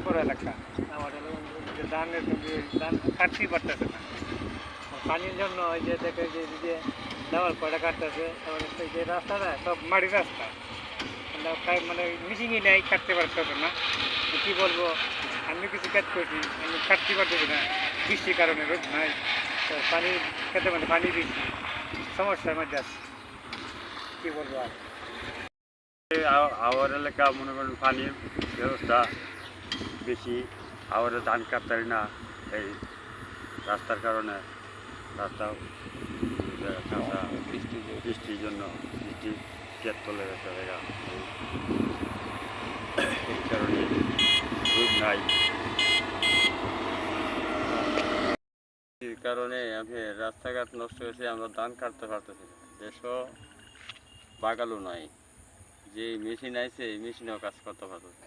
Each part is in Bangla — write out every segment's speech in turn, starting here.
বড় এলাকা আমার হলো যে ধানের ধান কাটতেই পারতেছে না পানির জন্য ওই যে দেখে যে দেওয়াল কয়টা কাটতেছে তারপরে সেই যে রাস্তাটা সব মাটির রাস্তা মানে মিশিংই নেই কাটতে পারতেছে না কী বলবো আমি কিছু কাজ করছি আমি কাটতে পারতেছি না বৃষ্টির কারণে রোদ নাই তো পানি খেতে মানে পানি বেশি সমস্যার মধ্যে আছে কী বলবো আর আমার এলাকা মনে করেন পানির ব্যবস্থা বেশি আবার ধান কাটতে পারি না এই রাস্তার কারণে রাস্তা কাঁচা বৃষ্টির জন্য বৃষ্টি ক্ষেত চলে গেছে জায়গা এই কারণে রোদ নাই এই কারণে আমি রাস্তাঘাট নষ্ট হয়েছে আমরা ধান কাটতে পারতেছি না দেশও বাগালও নাই যে মেশিন আইছে এই মেশিনেও কাজ করতে পারতেছে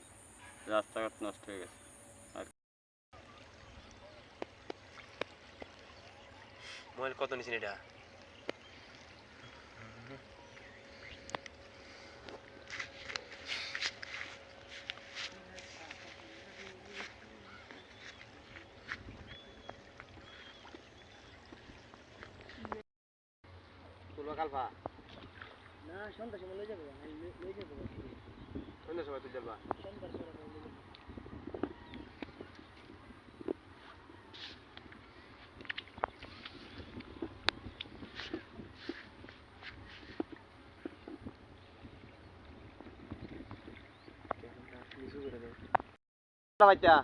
রাস্তাঘাট নষ্ট হয়ে গেছে মোবাইল কত নিছেন এটা কালপা না সন্ধ্যার সময় লয়ে যাবো লয়ে যাবো সন্ধ্যার সময় তুই যাবা সন্ধ্যার সময় লয়ে যাবো বাচ্চা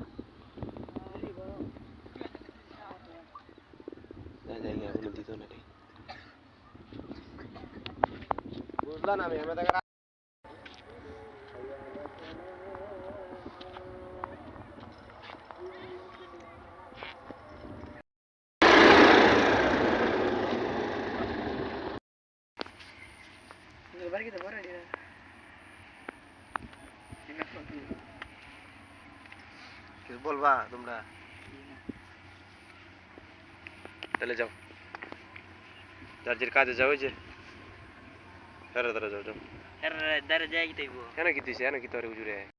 বুঝলাম আমি বাড়িতে বড় কিছু বলবা তোমরা তাহলে যাও যার যে কাজে যাও ওই যে তারা যাও যাও এর দাঁড়া যাই তাইবো কেন কি দিছে কেন কি তোর হুজুরে